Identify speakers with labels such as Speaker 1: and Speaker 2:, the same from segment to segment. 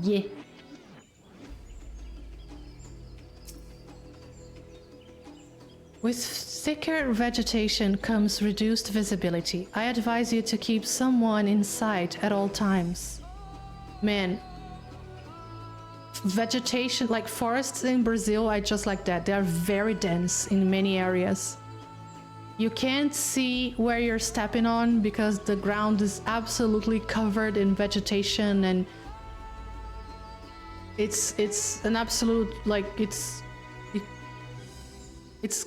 Speaker 1: Yeah. With thicker vegetation comes reduced visibility. I advise you to keep someone in sight at all times. Man, vegetation, like forests in Brazil, are just like that. They are very dense in many areas. You can't see where you're stepping on because the ground is absolutely covered in vegetation, and it's an absolute, like, it's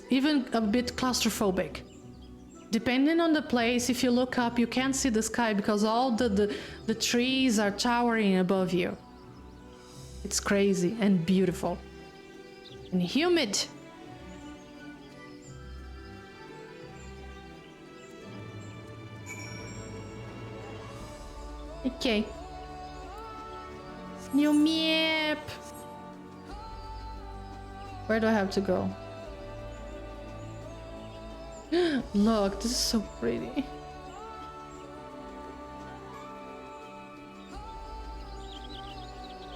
Speaker 1: even a bit claustrophobic. Depending on the place, if you look up, you can't see the sky because all the trees are towering above you. It's crazy and beautiful. And humid. Okay. New map. Where do I have to go? Look, this is so pretty.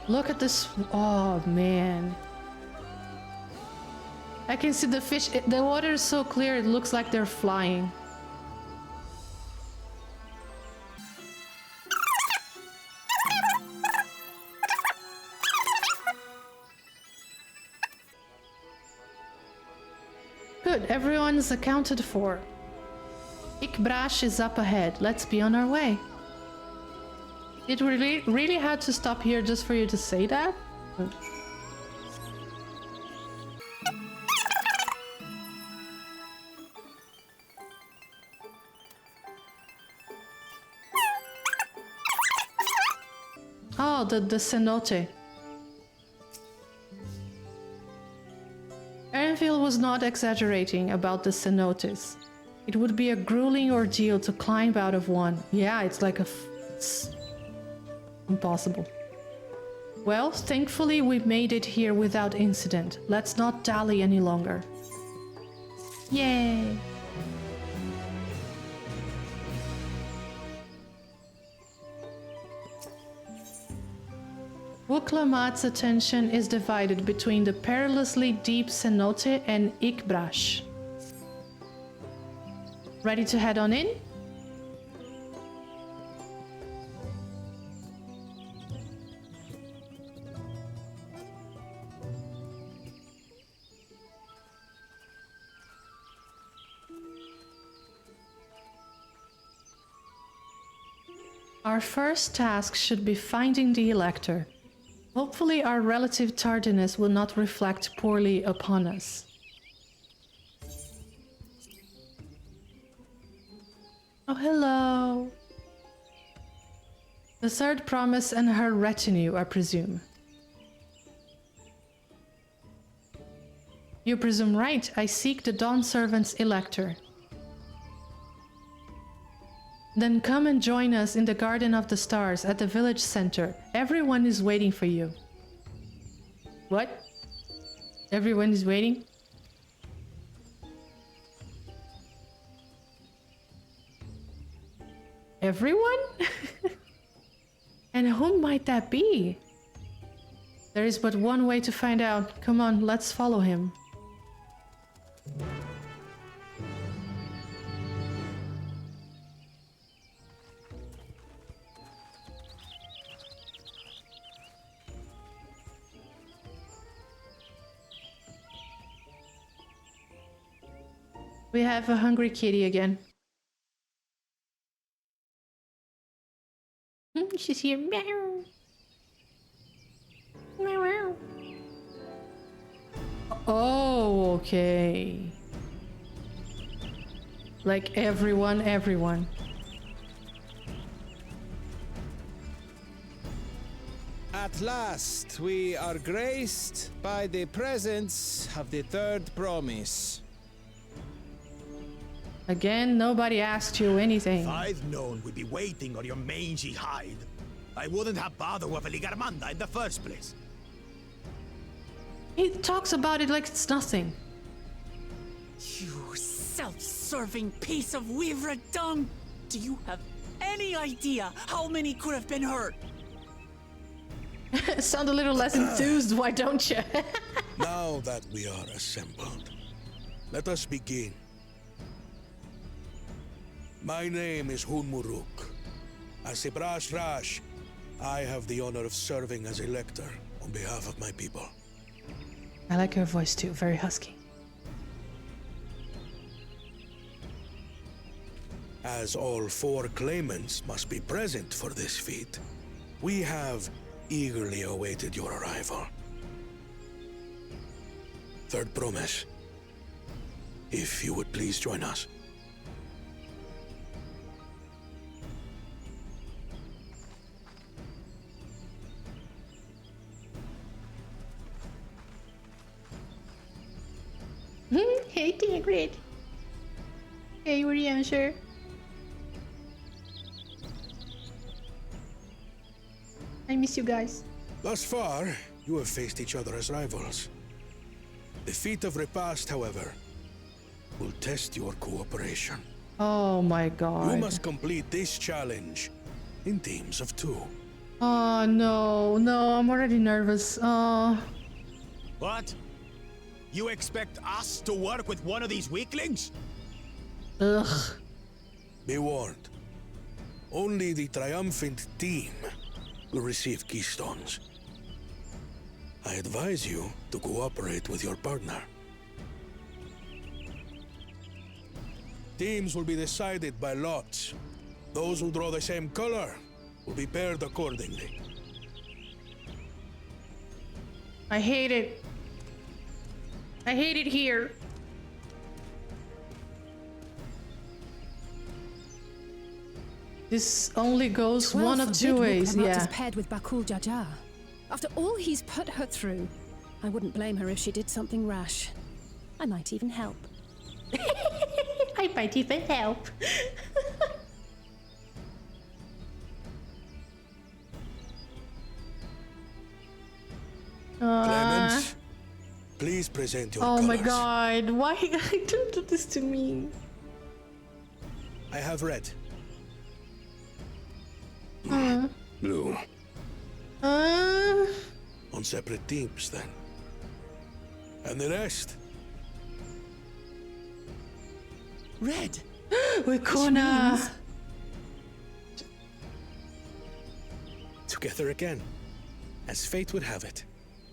Speaker 1: Look at this. Oh, man. I can see the fish. The water is so clear, it looks like they're flying. Good, everyone's accounted for. XIV is up ahead. Let's be on our way. It really had to stop here just for you to say that? Oh, the cenote. Erenville was not exaggerating about the cenotes. It would be a grueling ordeal to climb out of one. Yeah, it's like it's impossible. Well, thankfully we made it here without incident. Let's not dally any longer. Yay! Wuklamat's attention is divided between the perilously deep cenote and XIV. Ready to head on in? Our first task should be finding the Elector. Hopefully our relative tardiness will not reflect poorly upon us. Oh, hello. The third promise and her retinue, I presume. You presume right. I seek the Dawn Servant's Elector. Then come and join us in the Garden of the Stars at the village center. Everyone is waiting for you. What? Everyone is waiting? Everyone? And whom might that be? There is but one way to find out. Come on, let's follow him. We have a hungry kitty again. She's here. Meow. Meow. Oh, okay. Like everyone.
Speaker 2: At last, we are graced by the presence of the third promise.
Speaker 1: Again, nobody asked you anything.
Speaker 3: If I'd known we'd be waiting on your mangy hide, I wouldn't have bothered with a Ligarmanda in the first place.
Speaker 1: He talks about it like it's nothing.
Speaker 4: You self-serving piece of weaver dung! Do you have any idea how many could have been hurt?
Speaker 1: Sound a little less enthused, why don't you?
Speaker 5: Now that we are assembled, let us begin. My name is Hunmuruk. As Ibrash Rash, I have the honor of serving as a lector on behalf of my people.
Speaker 1: I like your voice too, very husky.
Speaker 5: As all 4 claimants must be present for this feat, we have eagerly awaited your arrival. Third promise, if you would please join us.
Speaker 1: Hey, Tigrid. Hey, what do you answer? I miss you guys.
Speaker 5: Thus far, you have faced each other as rivals. The feat of repast, however, will test your cooperation.
Speaker 1: Oh my god.
Speaker 5: You must complete this challenge in teams of 2.
Speaker 1: Oh no, I'm already nervous. Oh.
Speaker 3: What? You expect us to work with one of these weaklings?
Speaker 1: Ugh.
Speaker 5: Be warned, only the triumphant team will receive keystones. I advise you to cooperate with your partner. Teams will be decided by lots. Those who draw the same color will be paired accordingly.
Speaker 1: I hate it. I hate it here. This only goes one of 2 ways, yeah.
Speaker 6: Is paired with Bakul Jaja. After all he's put her through, I wouldn't blame her if she did something rash. I might even help.
Speaker 1: I might even help.
Speaker 5: Clemens, please present your
Speaker 1: Oh my
Speaker 5: colors.
Speaker 1: god, why don't do this to me?
Speaker 5: I have red.
Speaker 3: Blue.
Speaker 5: On separate teams, then. And the rest?
Speaker 4: Red.
Speaker 1: We're Kona.
Speaker 5: Together again, as fate would have it.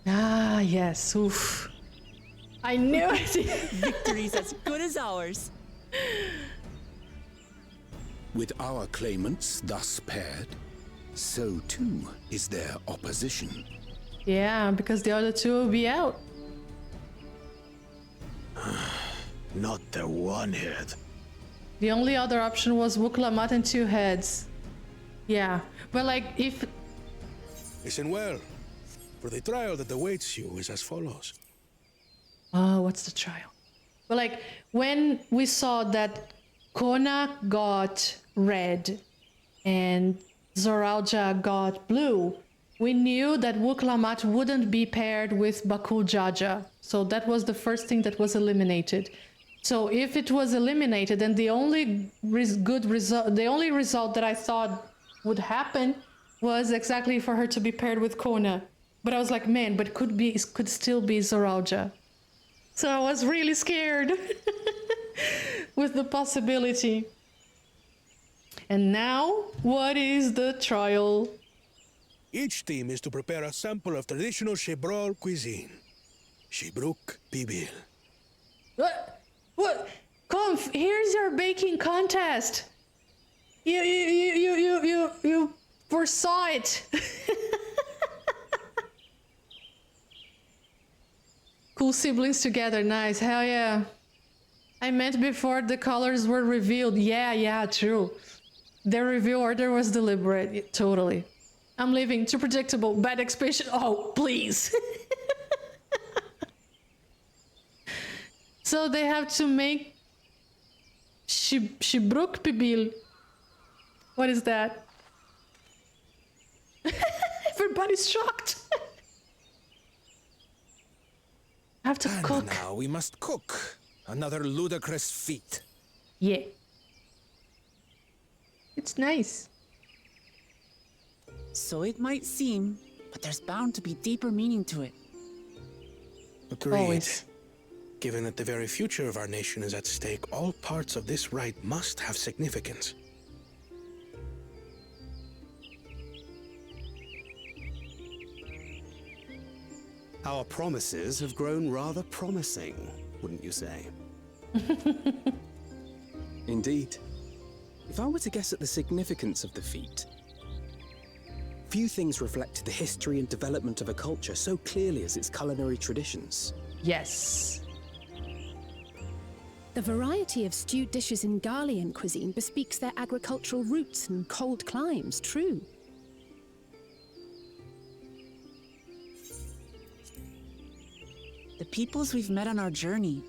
Speaker 1: Ah, yes. Oof. I knew it.
Speaker 4: Victory's as good as ours.
Speaker 7: With our claimants thus paired, so too is their opposition.
Speaker 1: Yeah, because the other 2 will be out.
Speaker 3: Not the one-head.
Speaker 1: The only other option was Wuklamat and 2 heads. Yeah, but like if...
Speaker 5: Listen well, for the trial that awaits you is as follows.
Speaker 1: Oh, what's the trial? But like when we saw that Kona got red and Zoralja got blue, we knew that Wuklamat wouldn't be paired with Bakul Jaja. So that was the first thing that was eliminated. So if it was eliminated, then the only result that I thought would happen was exactly for her to be paired with Kona. But I was like, man, but could still be Zoralja. So I was really scared with the possibility. And now, what is the trial?
Speaker 5: Each team is to prepare a sample of traditional Shebrol cuisine. Shibruk Pibil.
Speaker 1: What? Conf, here's your baking contest. You foresaw it. Cool siblings together, nice, hell yeah. I meant before the colors were revealed. Yeah, true. The reveal order was deliberate, totally. I'm leaving, too predictable, bad expression. Oh, please. So they have to make Shibruk Pibil. What is that? Everybody's shocked. I have to
Speaker 2: And
Speaker 1: cook.
Speaker 2: now we must cook. Another ludicrous feat.
Speaker 1: Yeah. It's nice.
Speaker 4: So it might seem, but there's bound to be deeper meaning to it.
Speaker 5: Agreed.
Speaker 1: Always.
Speaker 5: Given that the very future of our nation is at stake, all parts of this rite must have significance.
Speaker 8: Our promises have grown rather promising, wouldn't you say? Indeed. If I were to guess at the significance of the feat, few things reflect the history and development of a culture so clearly as its culinary traditions.
Speaker 1: Yes.
Speaker 6: The variety of stewed dishes in Garlean cuisine bespeaks their agricultural roots and cold climes, true.
Speaker 4: The peoples we've met on our journey,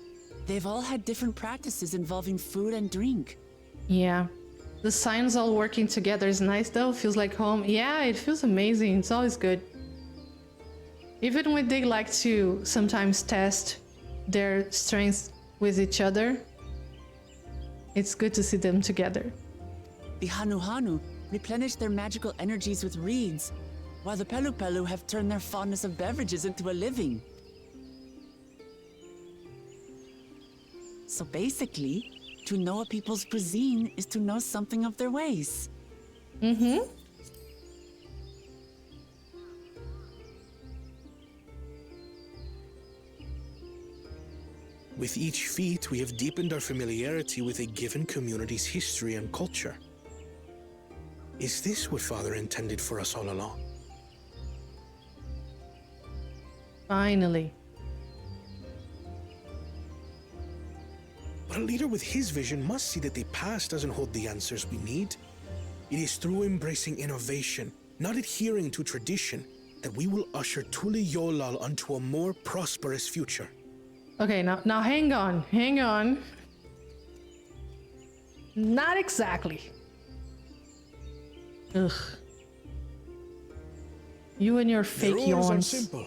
Speaker 4: they've all had different practices involving food and drink.
Speaker 1: Yeah. The signs all working together is nice though. Feels like home. Yeah, it feels amazing. It's always good. Even when they like to sometimes test their strengths with each other, it's good to see them together.
Speaker 4: The Hanu Hanu replenish their magical energies with reeds, while the Pelu Pelu have turned their fondness of beverages into a living. So basically, to know a people's cuisine is to know something of their ways.
Speaker 1: Mm-hmm.
Speaker 5: With each feat, we have deepened our familiarity with a given community's history and culture. Is this what Father intended for us all along?
Speaker 1: Finally.
Speaker 5: But a leader with his vision must see that the past doesn't hold the answers we need. It is through embracing innovation, not adhering to tradition, that we will usher Tuli Yolal onto a more prosperous future.
Speaker 1: Okay, now hang on. Not exactly. Ugh. You and your fake
Speaker 5: The rules are
Speaker 1: yawns.
Speaker 5: simple.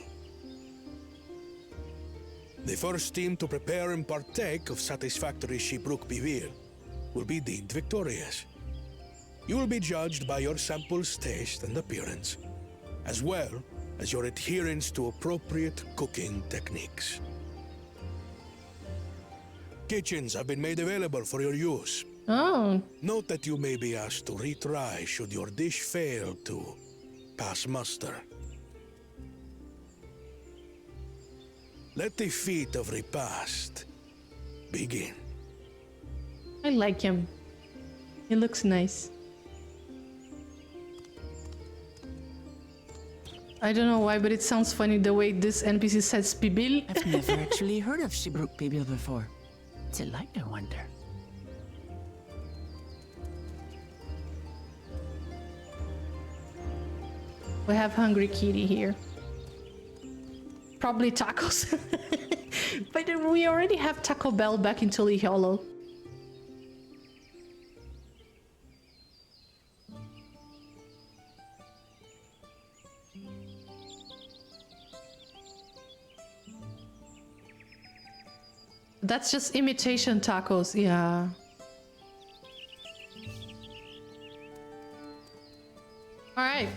Speaker 5: The first team to prepare and partake of satisfactory Shibruk Bivir will be deemed victorious. You will be judged by your sample's taste and appearance, as well as your adherence to appropriate cooking techniques. Kitchens have been made available for your use.
Speaker 1: Oh,
Speaker 5: Note that you may be asked to retry should your dish fail to pass muster. Let the feat of repast begin.
Speaker 1: I like him. He looks nice. I don't know why, but it sounds funny the way this NPC says Pibil.
Speaker 4: I've never actually heard of Shibruk Bibil before. What's it like, I wonder?
Speaker 1: We have Hungry Kitty here. Probably tacos. But we already have Taco Bell back in Tuli Hollow. That's just imitation tacos, yeah. All right.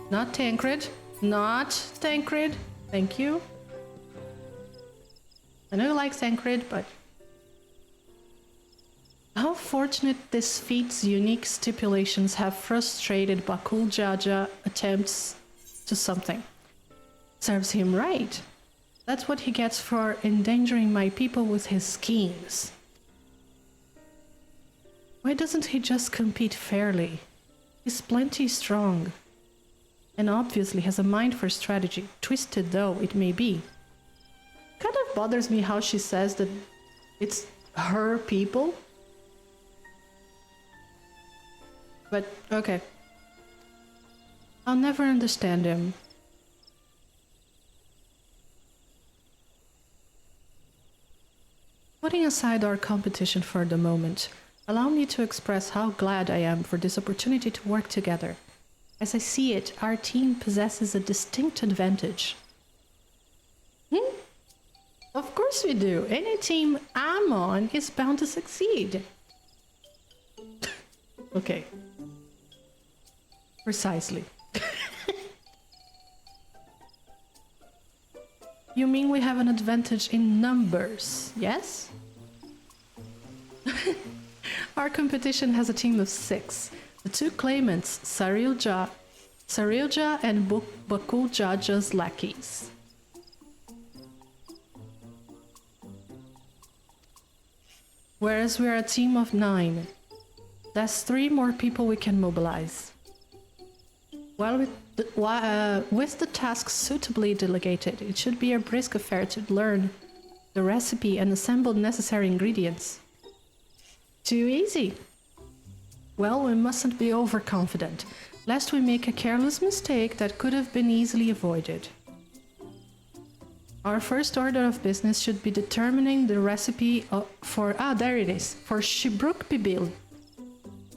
Speaker 1: Not Tancred. Not Tancred. Thank you. I know you like Tancred, but... How fortunate this feat's unique stipulations have frustrated Bakul Jaja attempts to something. Serves him right. That's what he gets for endangering my people with his schemes. Why doesn't he just compete fairly? He's plenty strong. And obviously has a mind for strategy, twisted though it may be. Kind of bothers me how she says that it's her people. But okay. I'll never understand him. Putting aside our competition for the moment, allow me to express how glad I am for this opportunity to work together. As I see it, our team possesses a distinct advantage. Of course we do. Any team I'm on is bound to succeed. Okay. Precisely. You mean we have an advantage in numbers, yes? Our competition has a team of 6. The 2 claimants, Sarilja and Bakuljaja's lackeys. Whereas we are a team of 9. That's 3 more people we can mobilize. While with the tasks suitably delegated, it should be a brisk affair to learn the recipe and assemble necessary ingredients. Too easy. Well, we mustn't be overconfident, lest we make a careless mistake that could have been easily avoided. Our first order of business should be determining the recipe for Shibruk Bibil.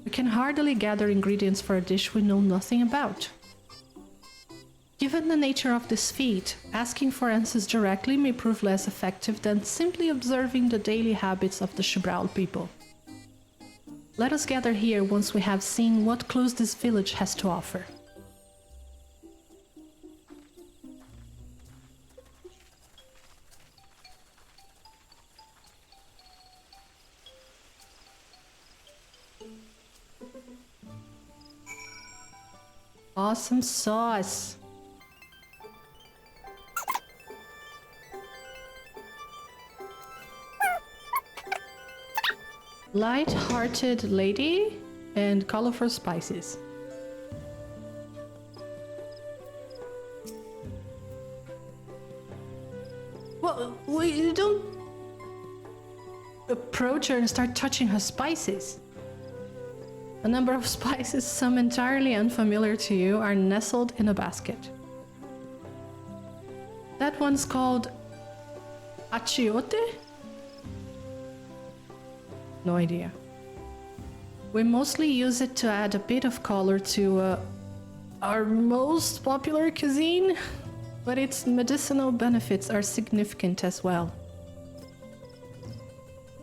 Speaker 1: We can hardly gather ingredients for a dish we know nothing about. Given the nature of this feat, asking for answers directly may prove less effective than simply observing the daily habits of the Shibral people. Let us gather here once we have seen what clues this village has to offer. Awesome sauce! Light-hearted lady and colorful spices. Well, we don't approach her and start touching her spices. A number of spices, some entirely unfamiliar to you, are nestled in a basket. That one's called achiote? No idea. We mostly use it to add a bit of color to our most popular cuisine, but its medicinal benefits are significant as well.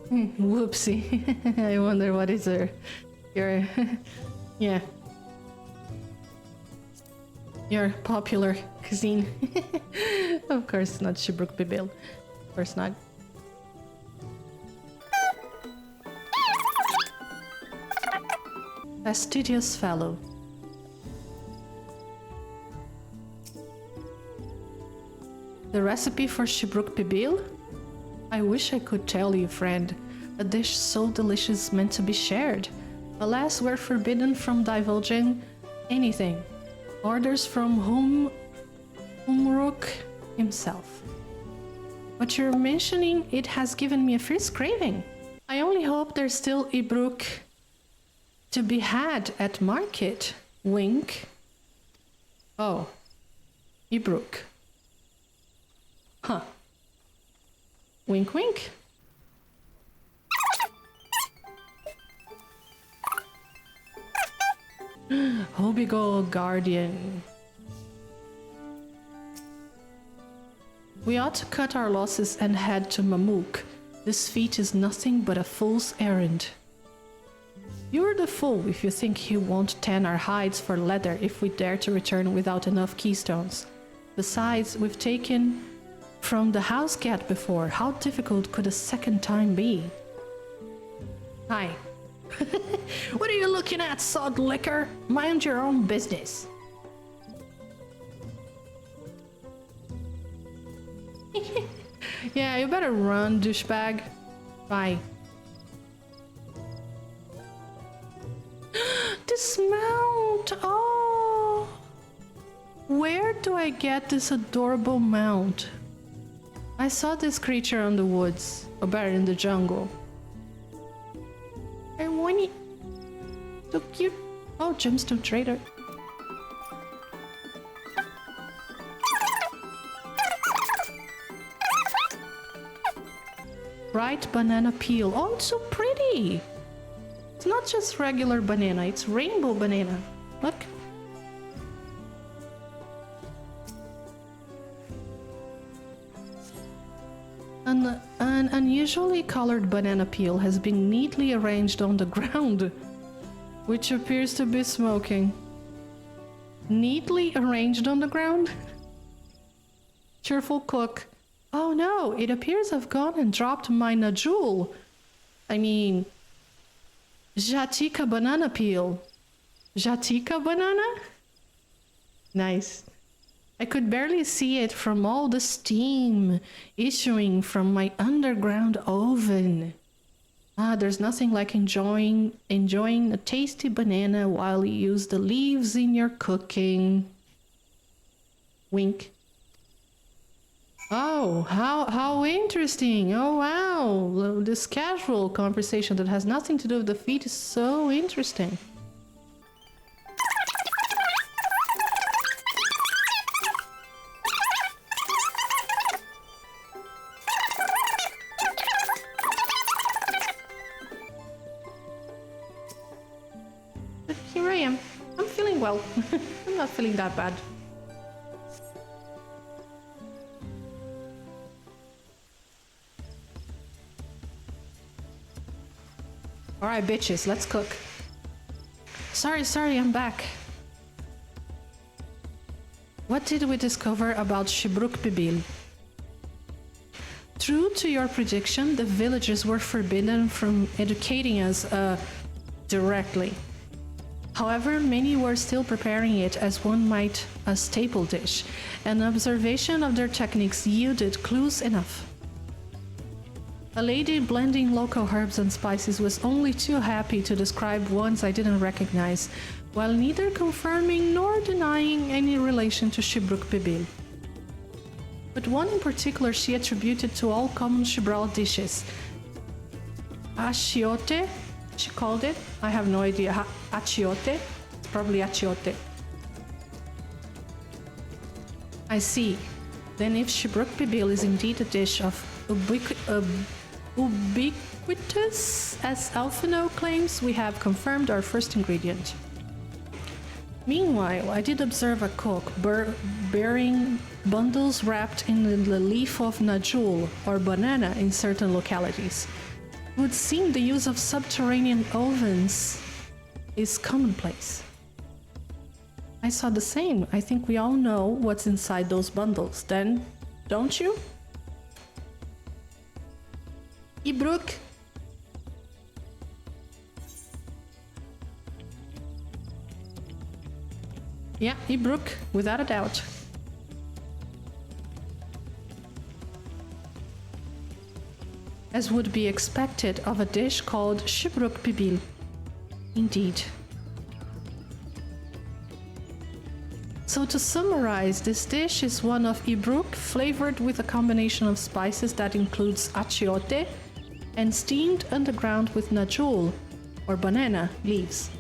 Speaker 1: Whoopsie. I wonder what is your yeah. Your popular cuisine. Of course not Shibruk Bibil. Of course not. Fastidious fellow. The recipe for Shibruk Bibil? I wish I could tell you, friend. A dish so delicious meant to be shared. Alas, we're forbidden from divulging anything. Orders from Umruk himself. But you're mentioning it has given me a fierce craving. I only hope there's still Ibruk to be had at market. Wink. Oh. Ibruk. Huh. Wink wink. Hobigo Guardian. We ought to cut our losses and head to Mamuk. This feat is nothing but a fool's errand. You're the fool if you think he won't tan our hides for leather if we dare to return without enough keystones. Besides, we've taken from the house cat before. How difficult could a second time be? Hi. What are you looking at, sod liquor? Mind your own business. Yeah, you better run, douchebag. Bye. Dismount! Oh! Where do I get this adorable mount? I saw this creature on the woods, or better in the jungle. I want it. So cute. Oh, gemstone trader. Bright banana peel. Oh, it's so pretty. It's not just regular banana, it's rainbow banana. Look. An unusually colored banana peel has been neatly arranged on the ground. which appears to be smoking. Neatly arranged on the ground. Cheerful cook. Oh no, it appears I've gone and dropped my najul. I mean, Jatika banana peel. Jatika banana? Nice. I could barely see it from all the steam issuing from my underground oven. Ah, there's nothing like enjoying a tasty banana while you use the leaves in your cooking. Wink. Oh, how interesting. Oh, wow. This casual conversation that has nothing to do with the feed is so interesting. But here I am. I'm feeling well. I'm not feeling that bad. Alright, bitches, let's cook. Sorry, I'm back. What did we discover about Shibruk Bibil? True to your prediction, the villagers were forbidden from educating us directly. However, many were still preparing it as one might a staple dish, and observation of their techniques yielded clues enough. A lady blending local herbs and spices was only too happy to describe ones I didn't recognize, while neither confirming nor denying any relation to Shibruk Bibil. But one in particular she attributed to all common Shibral dishes. Achiote, she called it. I have no idea. Achiote? It's probably achiote. I see. Then if Shibruk Bibil is indeed a dish of ubiquitous, as Alphino claims, we have confirmed our first ingredient. Meanwhile, I did observe a cook bearing bundles wrapped in the leaf of najul or banana in certain localities. It would seem the use of subterranean ovens is commonplace. I saw the same. I think we all know what's inside those bundles. Then, don't you? Ibruk. Yeah, Ibruk, without a doubt. As would be expected of a dish called Shibruk Bibil. Indeed. So to summarize, this dish is one of Ibruk flavored with a combination of spices that includes achiote and steamed underground with najul, or banana, leaves.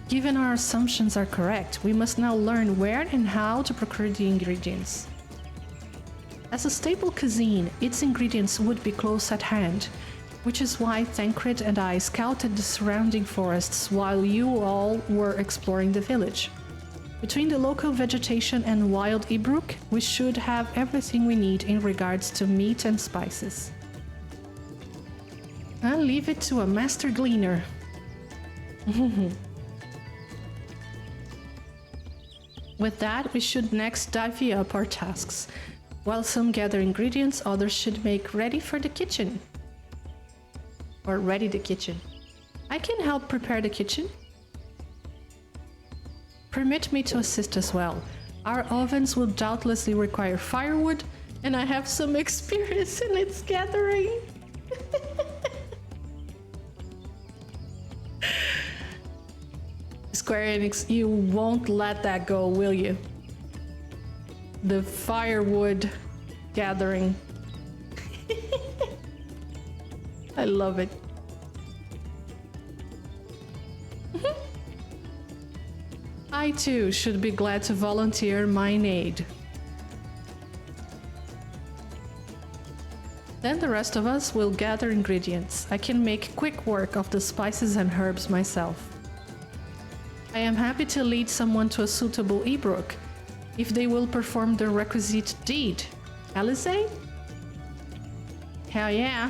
Speaker 1: Given our assumptions are correct, we must now learn where and how to procure the ingredients. As a staple cuisine, its ingredients would be close at hand, which is why Thancred and I scouted the surrounding forests while you all were exploring the village. Between the local vegetation and wild Ibruk, we should have everything we need in regards to meat and spices. I'll leave it to a master gleaner. With that, we should next divvy up our tasks. While some gather ingredients, others should make ready for the kitchen. Or ready the kitchen. I can help prepare the kitchen. Permit me to assist as well. Our ovens will doubtlessly require firewood, and I have some experience in its gathering. Square Enix, you won't let that go, will you? The firewood gathering. I love it. I too should be glad to volunteer mine aid. Then the rest of us will gather ingredients. I can make quick work of the spices and herbs myself. I am happy to lead someone to a suitable Ibruk, if they will perform the requisite deed. Alice? Hell yeah.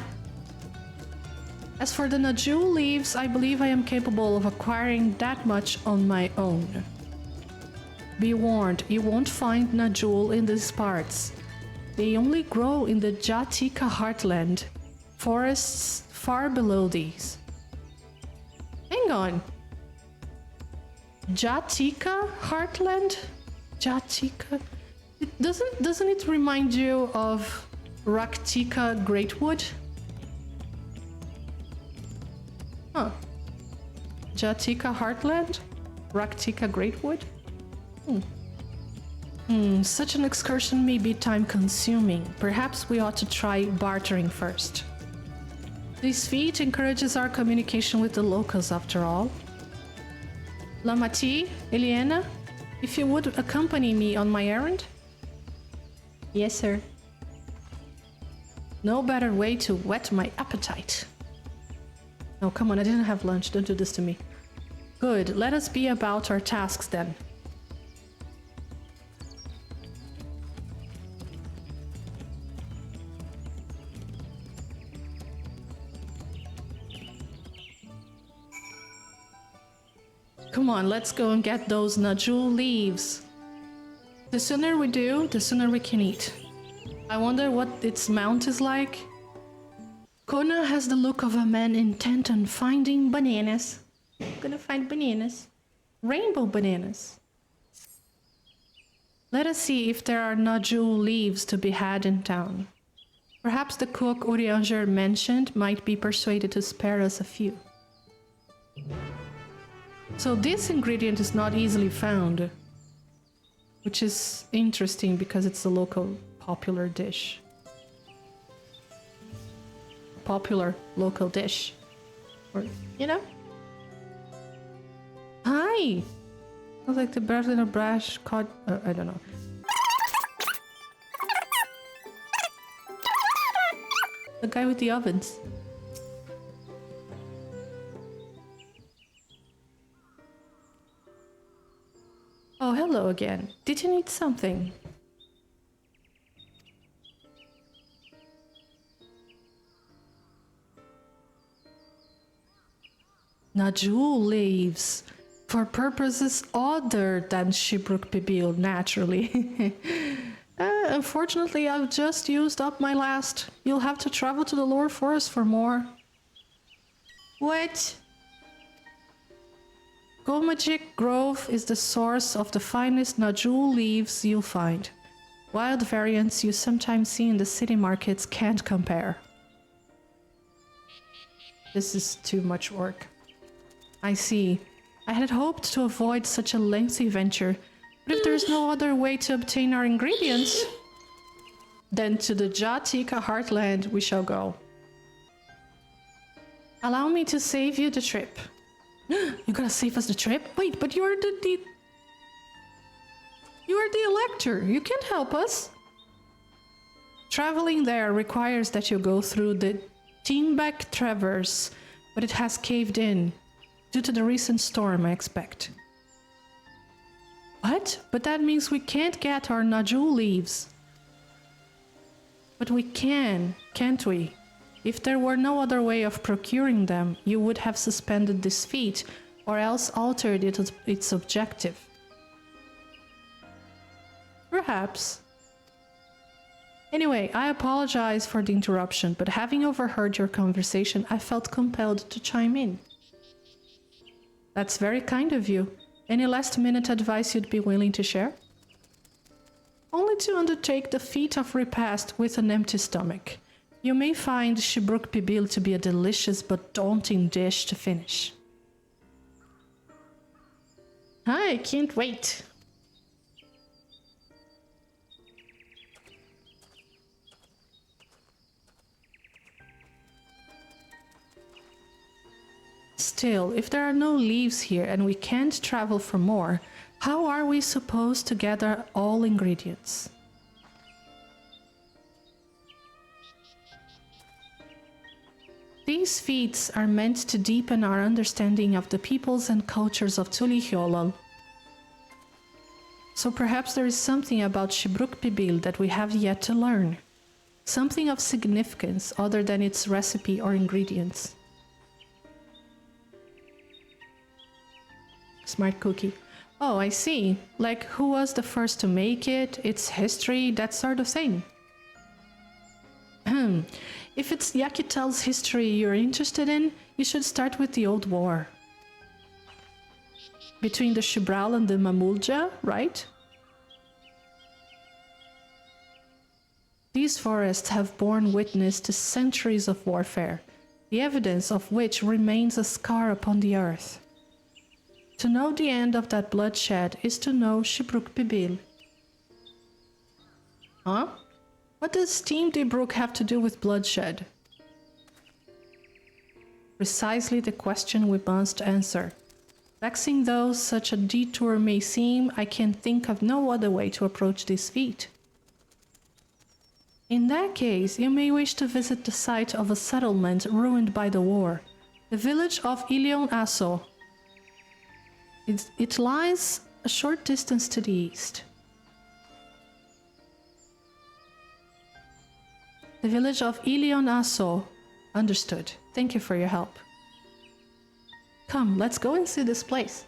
Speaker 1: As for the Najul leaves, I believe I am capable of acquiring that much on my own. Be warned, you won't find Najul in these parts. They only grow in the Jatika heartland, forests far below these. Hang on. Jatika heartland? Jatika? Doesn't it remind you of Raktika Greatwood? Huh. Jatika Heartland? Raktika Greatwood? Such an excursion may be time-consuming. Perhaps we ought to try bartering first. This feat encourages our communication with the locals, after all. Lamati, Eliena, if you would accompany me on my errand? Yes, sir. No better way to whet my appetite. No, come on, I didn't have lunch. Don't do this to me. Good, let us be about our tasks then. Come on, let's go and get those Najul leaves. The sooner we do, the sooner we can eat. I wonder what its mount is like. Kona has the look of a man intent on finding bananas. I'm gonna find bananas. Rainbow bananas. Let us see if there are Najul leaves to be had in town. Perhaps the cook Urianger mentioned might be persuaded to spare us a few. So this ingredient is not easily found, which is interesting because it's a local popular dish. Popular local dish. Or, you know? Hi! Sounds like the bird in a brash caught... I don't know. The guy with the ovens. Oh, hello again. Did you need something? Najul leaves. For purposes other than Shibruk Pibil, naturally. Unfortunately, I've just used up my last. You'll have to travel to the lower forest for more. What? Gomagic Grove is the source of the finest Najul leaves you'll find. Wild variants you sometimes see in the city markets can't compare. This is too much work. I see. I had hoped to avoid such a lengthy venture, but if there's no other way to obtain our ingredients, then to the Jatika heartland we shall go. Allow me to save you the trip. You're gonna save us the trip? Wait, but you are the elector. You can't help us. Traveling there requires that you go through the Teamback Traverse, but it has caved in. Due to the recent storm, I expect. What? But that means we can't get our Najul leaves. But we can, can't we? If there were no other way of procuring them, you would have suspended this feat, or else altered its objective. Perhaps. Anyway, I apologize for the interruption, but having overheard your conversation, I felt compelled to chime in. That's very kind of you. Any last-minute advice you'd be willing to share? Only to undertake the feat of repast with an empty stomach. You may find Shibruk Pibil to be a delicious but daunting dish to finish. I can't wait. Still, if there are no leaves here and we can't travel for more, how are we supposed to gather all ingredients? These feats are meant to deepen our understanding of the peoples and cultures of Tulihyolal. So perhaps there is something about Shibruk Pibil that we have yet to learn. Something of significance other than its recipe or ingredients. Smart cookie. Oh, I see. Like, who was the first to make it, its history, that sort of thing. If it's Yakitel's history you're interested in, you should start with the old war. Between the Shibral and the Mamulja, right? These forests have borne witness to centuries of warfare, the evidence of which remains a scar upon the earth. To know the end of that bloodshed is to know Shibruk Pibil. Huh? What does Team de Brook have to do with bloodshed? Precisely the question we must answer. Vexing though such a detour may seem, I can think of no other way to approach this feat. In that case, you may wish to visit the site of a settlement ruined by the war, the village of Ilion Asso. It lies a short distance to the east. The village of Ilion Asso. Understood. Thank you for your help. Come, let's go and see this place.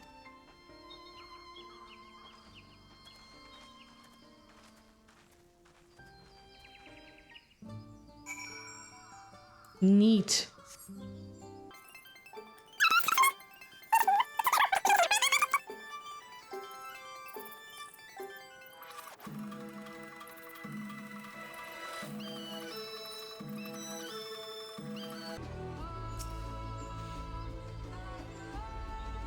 Speaker 1: Neat.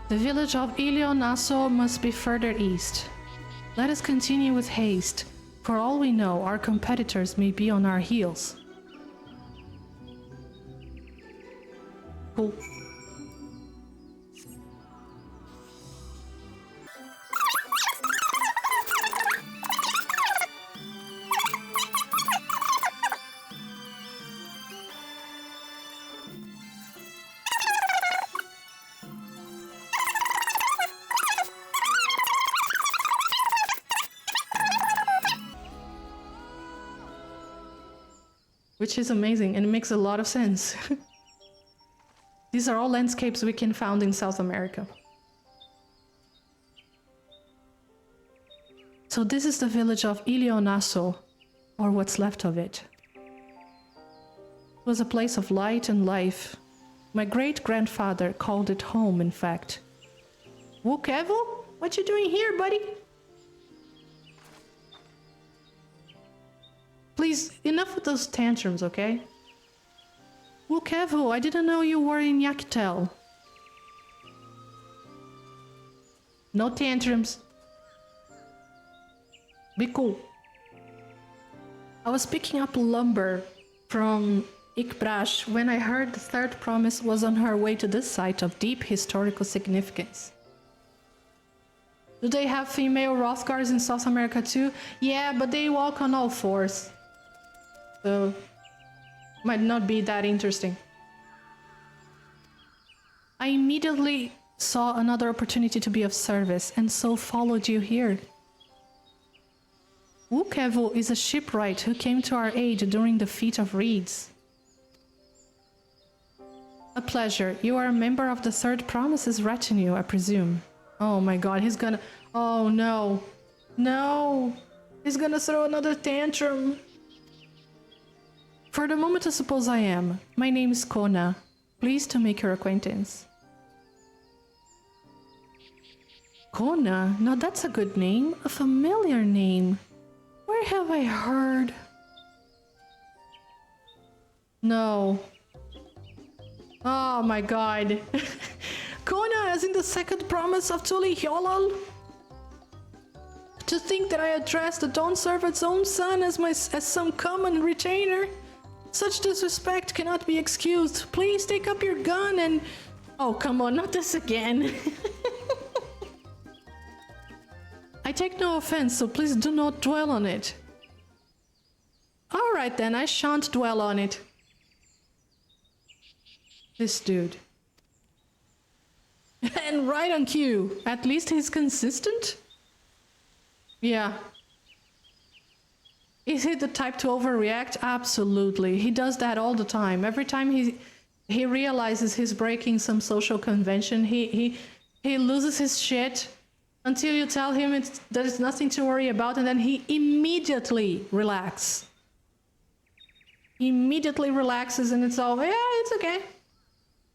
Speaker 1: The village of Ilion Asso must be further east. Let us continue with haste. For all we know, our competitors may be on our heels. Cool. Which is amazing and it makes a lot of sense. These are all landscapes we can find in South America. So this is the village of Ilion Asso, or what's left of it. It was a place of light and life. My great-grandfather called it home, in fact. Wukevo? What you doing here, buddy? Please, enough with those tantrums, okay? Wukevo, I didn't know you were in Yakitel. No tantrums. Be cool. I was picking up lumber from Ikbrash when I heard the third promise was on her way to this site of deep historical significance. Do they have female Rothgars in South America too? Yeah, but they walk on all fours. So, might not be that interesting. I immediately saw another opportunity to be of service, and so followed you here. Wukevo is a shipwright who came to our aid during the feat of reeds. A pleasure. You are a member of the Third Promise's retinue, I presume. Oh my god, he's gonna... Oh no. No! He's gonna throw another tantrum. For the moment, I suppose I am. My name is Kona. Pleased to make your acquaintance. Kona? Now that's a good name. A familiar name. Where have I heard? No. Oh my god. Kona, as in the second promise of Tuli Hyolal? To think that I addressed the Dawn Servant's own son as some common retainer? Such disrespect cannot be excused. Please take up your gun and... Oh, come on, not this again. I take no offense, so please do not dwell on it. Alright then, I shan't dwell on it. This dude. And right on cue. At least he's consistent? Yeah. Is he the type to overreact? Absolutely. He does that all the time. Every time he realizes he's breaking some social convention, he He loses his shit until you tell him there's nothing to worry about, and then he immediately relaxes. He immediately relaxes and it's all, yeah, it's okay.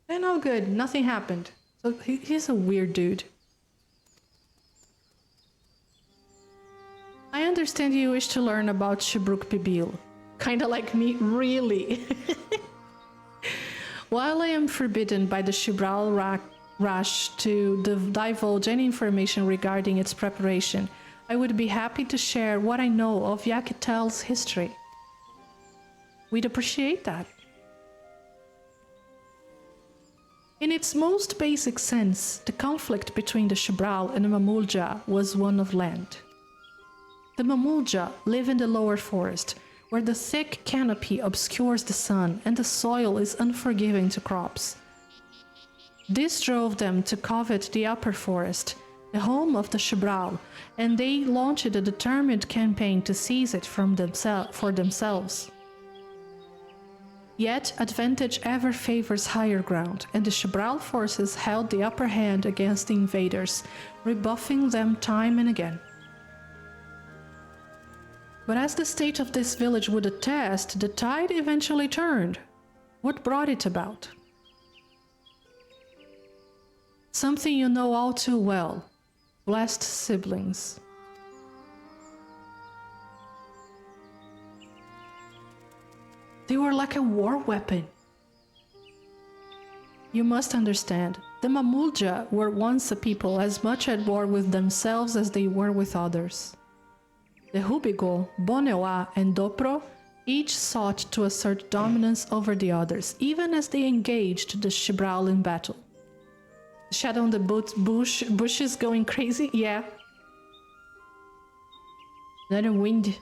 Speaker 1: They're all good. Nothing happened. So he's a weird dude. I understand you wish to learn about Shubruk Pibil. Kinda like me, really. While I am forbidden by the Shubral Rash to divulge any information regarding its preparation, I would be happy to share what I know of Yakitel's history. We'd appreciate that. In its most basic sense, the conflict between the Shubral and the Mamulja was one of land. The Mamulja live in the lower forest, where the thick canopy obscures the sun and the soil is unforgiving to crops. This drove them to covet the upper forest, the home of the Shubral, and they launched a determined campaign to seize it for themselves. Yet, advantage ever favors higher ground, and the Shubral forces held the upper hand against the invaders, rebuffing them time and again. But as the state of this village would attest, the tide eventually turned. What brought it about? Something you know all too well. Blessed siblings. They were like a war weapon. You must understand, the Mamulja were once a people as much at war with themselves as they were with others. The Hubigo, Bonewa, and Dopro each sought to assert dominance over the others, even as they engaged the Shibral in battle. The shadow on the bushes going crazy? Yeah. Let a wind.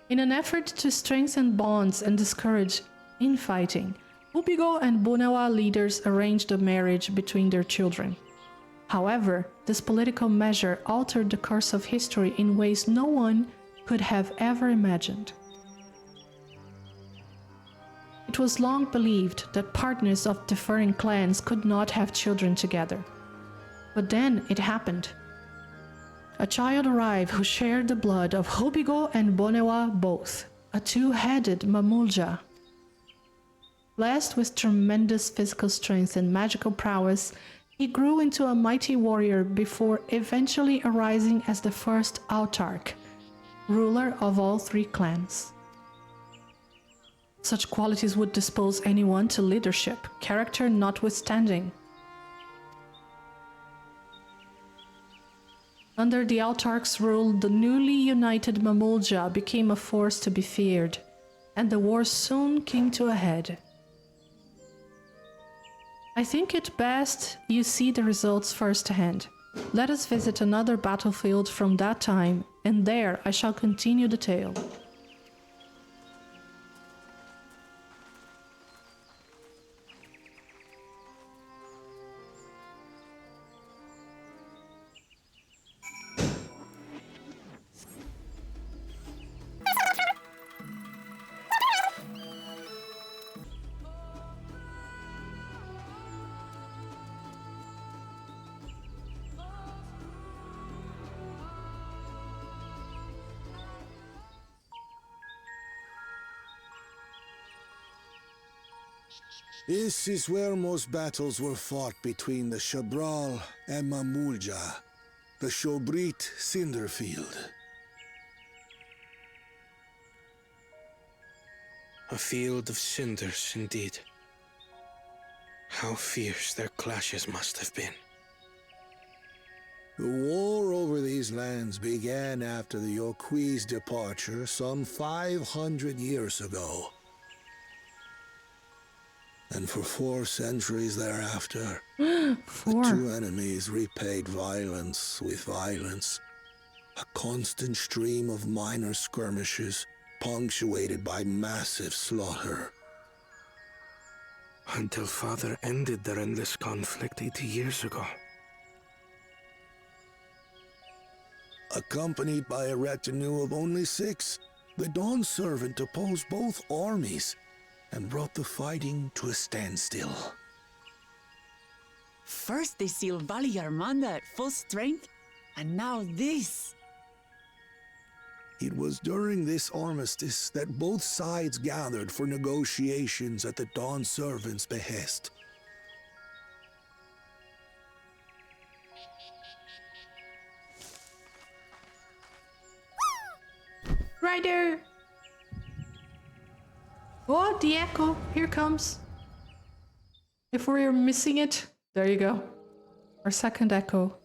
Speaker 1: In an effort to strengthen bonds and discourage infighting, Hubigo and Bonewa leaders arranged a marriage between their children. However, this political measure altered the course of history in ways no one could have ever imagined. It was long believed that partners of differing clans could not have children together. But then it happened. A child arrived who shared the blood of Hubigo and Bonewa both, a two-headed Mamulja. Blessed with tremendous physical strength and magical prowess, he grew into a mighty warrior before eventually arising as the first autarch, ruler of all three clans. Such qualities would dispose anyone to leadership, character notwithstanding. Under the autarch's rule, the newly united Mamulja became a force to be feared, and the war soon came to a head. I think it best you see the results firsthand. Let us visit another battlefield from that time, and there I shall continue the tale.
Speaker 9: This is where most battles were fought between the Shabral and Mamulja, the Shobrit Cinderfield.
Speaker 5: A field of cinders, indeed. How fierce their clashes must have been.
Speaker 9: The war over these lands began after the Yoqui's departure some 500 years ago. And for 4 centuries thereafter, the two enemies repaid violence with violence. A constant stream of minor skirmishes, punctuated by massive slaughter.
Speaker 5: Until Father ended their endless conflict 80 years ago.
Speaker 9: Accompanied by a retinue of only 6, the Dawn Servant opposed both armies and brought the fighting to a standstill.
Speaker 4: First they sealed Valley Armanda at full strength, and now this.
Speaker 9: It was during this armistice that both sides gathered for negotiations at the Dawn Servant's behest.
Speaker 1: Right there! Oh, the echo! Here comes! If we're missing it, there you go. Our second echo.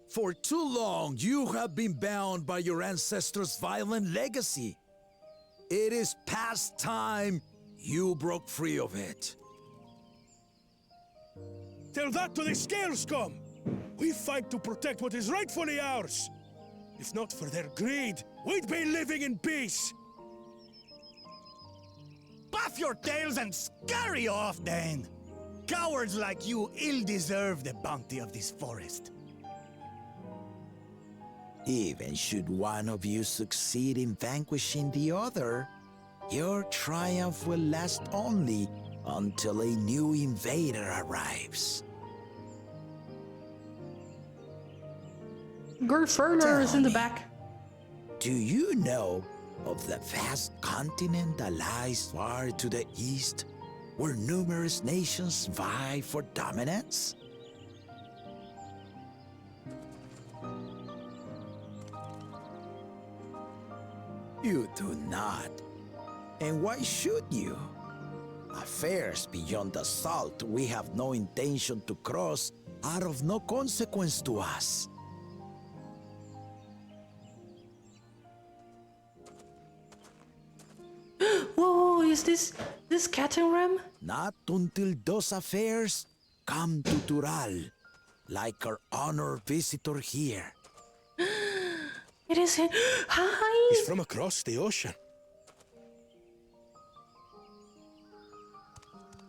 Speaker 3: For too long, you have been bound by your ancestors' violent legacy. It is past time you broke free of it.
Speaker 5: Tell that to the Scale Scum! We fight to protect what is rightfully ours! If not for their greed, we'd be living in peace!
Speaker 3: Puff your tails and scurry off, then! Cowards like you ill deserve the bounty of this forest. Even should one of you succeed in vanquishing the other, your triumph will last only until a new invader arrives.
Speaker 1: Gerfurler is in the back.
Speaker 3: Do you know of the vast continent that lies far to the east, where numerous nations vie for dominance? You do not. And why should you? Affairs beyond the salt we have no intention to cross are of no consequence to us.
Speaker 1: Whoa, is this Cattenram?
Speaker 3: Not until those affairs come to Tural, like our honored visitor here.
Speaker 1: It is him. Hi!
Speaker 5: He's from across the ocean.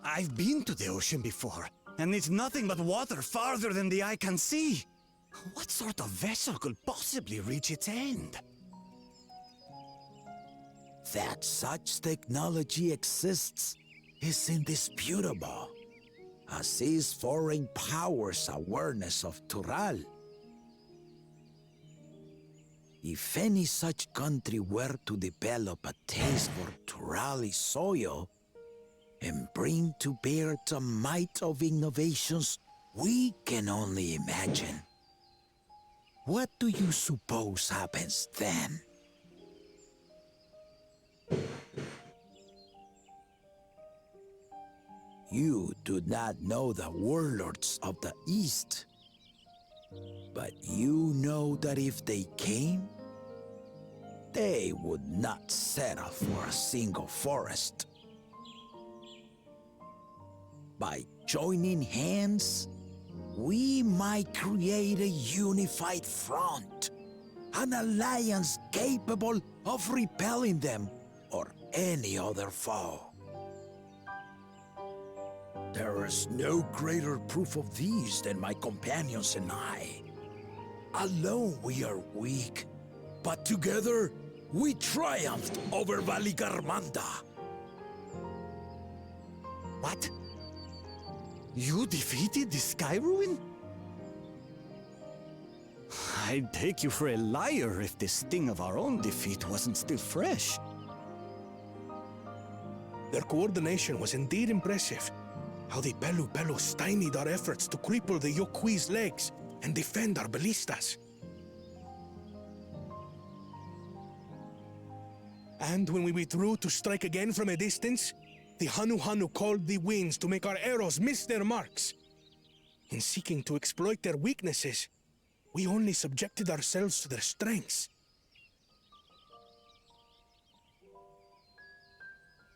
Speaker 3: I've been to the ocean before, and it's nothing but water farther than the eye can see. What sort of vessel could possibly reach its end? That such technology exists is indisputable, as is foreign powers' awareness of Tural. If any such country were to develop a taste for Turali soil and bring to bear the might of innovations we can only imagine, what do you suppose happens then? You do not know the warlords of the East, but you know that if they came, they would not settle for a single forest. By joining hands, we might create a unified front, an alliance capable of repelling them or any other foe. There is no greater proof of these than my companions and I. Alone we are weak, but together we triumphed over Valigarmanda. What? You defeated the Sky Ruin? I'd take you for a liar if the sting of our own defeat wasn't still fresh.
Speaker 5: Their coordination was indeed impressive. How the Pelu stymied our efforts to cripple the Yokui's legs and defend our ballistas. And when we withdrew to strike again from a distance, the Hanu called the winds to make our arrows miss their marks. In seeking to exploit their weaknesses, we only subjected ourselves to their strengths.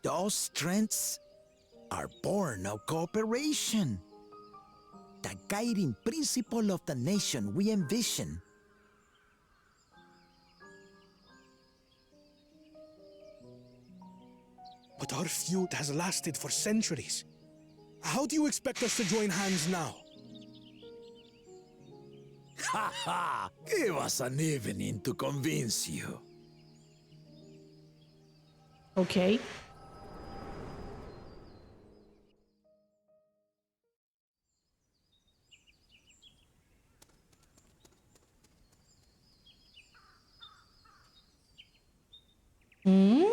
Speaker 3: Those strengths are born of cooperation. The guiding principle of the nation we envision.
Speaker 5: But our feud has lasted for centuries. How do you expect us to join hands now?
Speaker 3: Ha ha! Give us an evening to convince you.
Speaker 1: Okay. Hmm?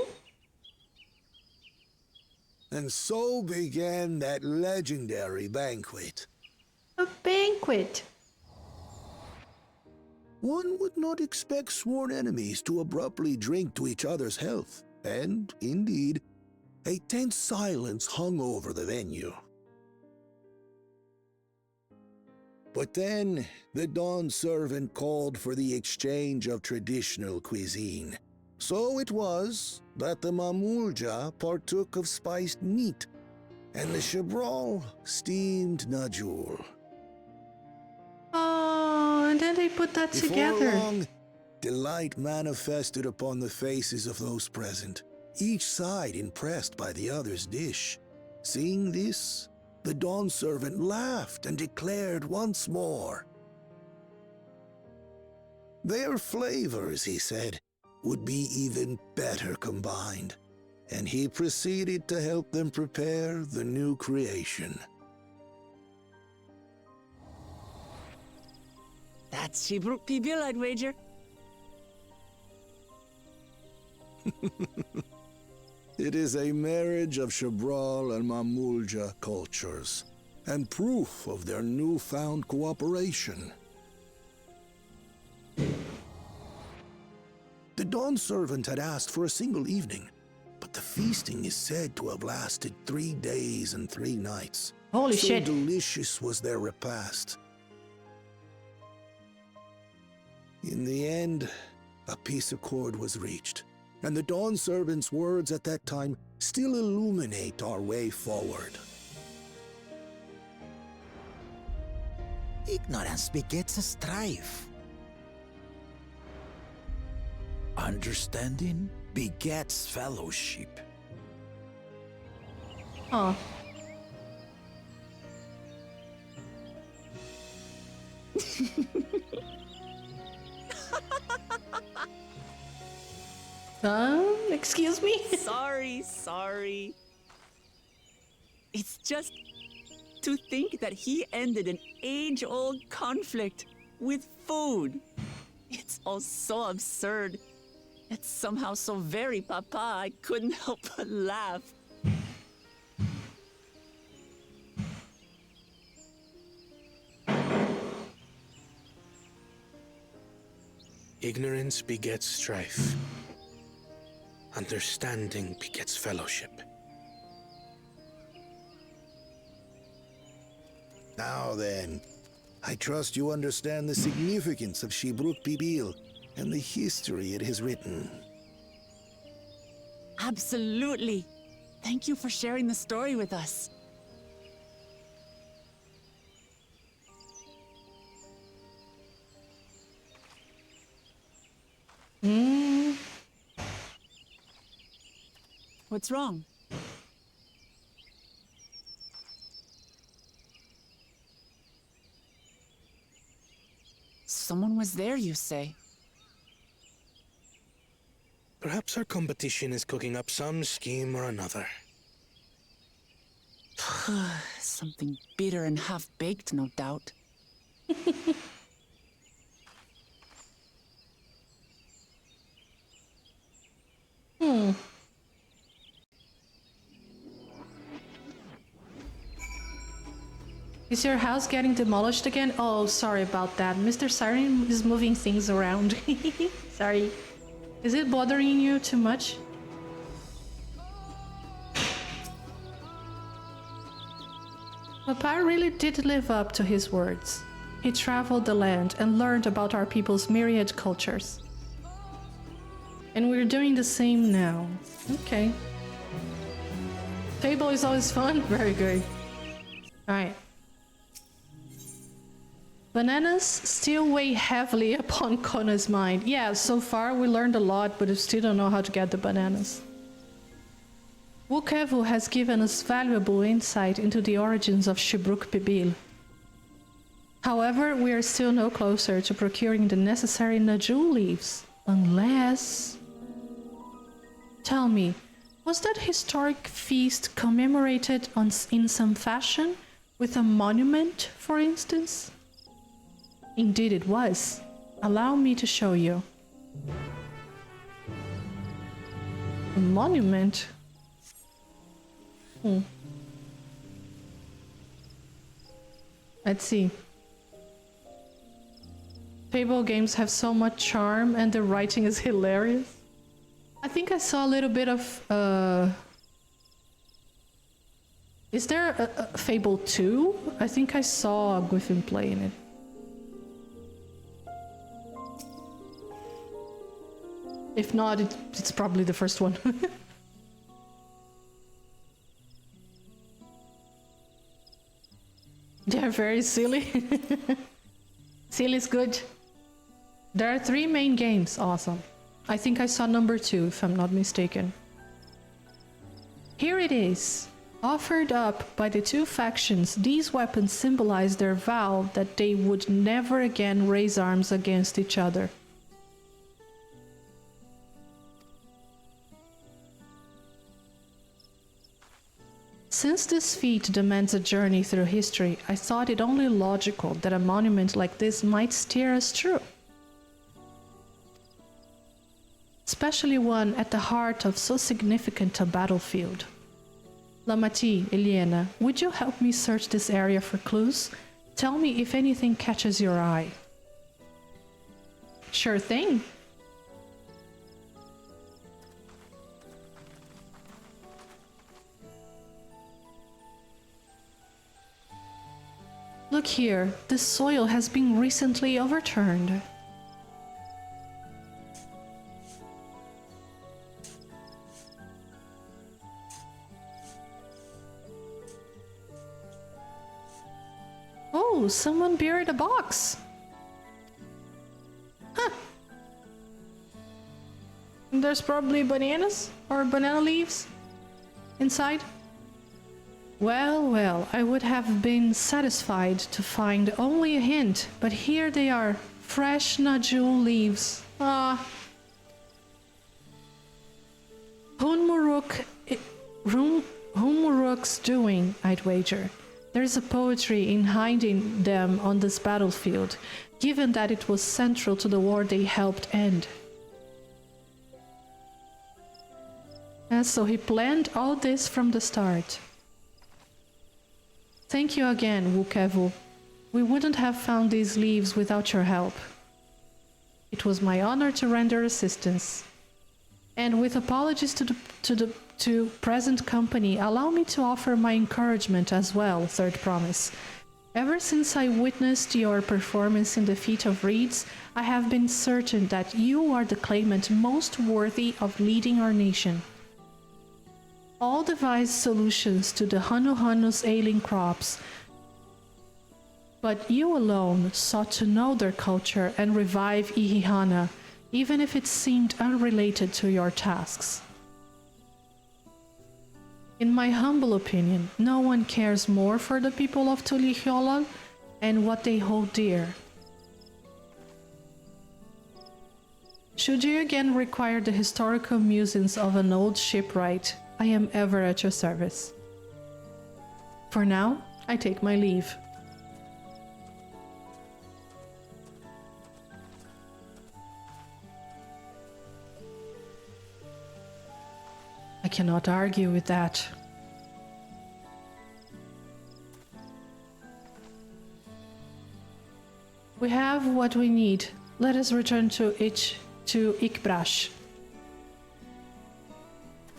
Speaker 9: And so began that legendary banquet.
Speaker 1: A banquet.
Speaker 9: One would not expect sworn enemies to abruptly drink to each other's health, and, indeed, a tense silence hung over the venue. But then, the Dawn servant called for the exchange of traditional cuisine. So it was that the Mamulja partook of spiced meat, and the Chebral steamed najul.
Speaker 1: Oh, and then they put that together.
Speaker 9: Before long, delight manifested upon the faces of those present, each side impressed by the other's dish. Seeing this, the Dawn servant laughed and declared once more. Their flavors, he said, would be even better combined, and he proceeded to help them prepare the new creation.
Speaker 4: That's Shibruk Pibil, I'd wager.
Speaker 9: It is a marriage of Chebral and Mamulja cultures, and proof of their newfound cooperation. The Dawn servant had asked for a single evening, but the feasting is said to have lasted 3 days and 3 nights.
Speaker 1: Holy
Speaker 9: so
Speaker 1: shit.
Speaker 9: delicious was their repast. In the end, a peace accord was reached, and the Dawn servant's words at that time still illuminate our way forward.
Speaker 3: Ignorance begets a strife. Understanding begets fellowship.
Speaker 1: Oh. Excuse me?
Speaker 4: Sorry. It's just to think that he ended an age-old conflict with food. It's all so absurd. It's somehow so very papa, I couldn't help but laugh.
Speaker 5: Ignorance begets strife. Understanding begets fellowship.
Speaker 9: Now then, I trust you understand the significance of Shibruk Pibil and the history it has written.
Speaker 4: Absolutely. Thank you for sharing the story with us. What's wrong? Someone was there, you say?
Speaker 5: Perhaps our competition is cooking up some scheme or another.
Speaker 4: Something bitter and half-baked, no doubt.
Speaker 1: Is your house getting demolished again? Oh, sorry about that. Mr. Cyren is moving things around. Sorry. Is it bothering you too much? Papa really did live up to his words. He traveled the land and learned about our people's myriad cultures. And we're doing the same now. Okay. Table is always fun? Very good. Alright. Bananas still weigh heavily upon Kona's mind. Yeah, so far we learned a lot, but we still don't know how to get the bananas. Wukevu has given us valuable insight into the origins of Shibruk Pibil. However, we are still no closer to procuring the necessary Najul leaves. Unless... Tell me, was that historic feast commemorated in some fashion? With a monument, for instance? Indeed it was. Allow me to show you. A monument? Let's see. Table games have so much charm and the writing is hilarious. I think I saw a little bit of... Is there a Fable 2? I think I saw Griffin playing it. If not, it's probably the first one. They're very silly. Silly is good. There are 3 main games. Awesome. I think I saw number 2, if I'm not mistaken. Here it is. Offered up by the 2 factions, these weapons symbolize their vow that they would never again raise arms against each other. Since this feat demands a journey through history, I thought it only logical that a monument like this might steer us through. Especially one at the heart of so significant a battlefield. Lamati, Eliena, would you help me search this area for clues? Tell me if anything catches your eye. Sure thing. Look here, the soil has been recently overturned. Oh, someone buried a box. Huh. There's probably bananas or banana leaves inside. Well, well, I would have been satisfied to find only a hint, but here they are, fresh Najul leaves. Ah. Hunmuruk's doing, I'd wager. There's a poetry in hiding them on this battlefield, given that it was central to the war they helped end. And so he planned all this from the start. Thank you again, Wukevu. We wouldn't have found these leaves without your help. It was my honor to render assistance. And with apologies to present company, allow me to offer my encouragement as well, Third Promise. Ever since I witnessed your performance in the Feat of Reeds, I have been certain that you are the claimant most worthy of leading our nation. All devised solutions to the Hanu's ailing crops, but you alone sought to know their culture and revive Ihihana, even if it seemed unrelated to your tasks. In my humble opinion, no one cares more for the people of Tuliholal and what they hold dear. Should you again require the historical musings of an old shipwright, I am ever at your service. For now, I take my leave. I cannot argue with that. We have what we need. Let us return to Ikbrash.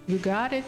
Speaker 1: You got it.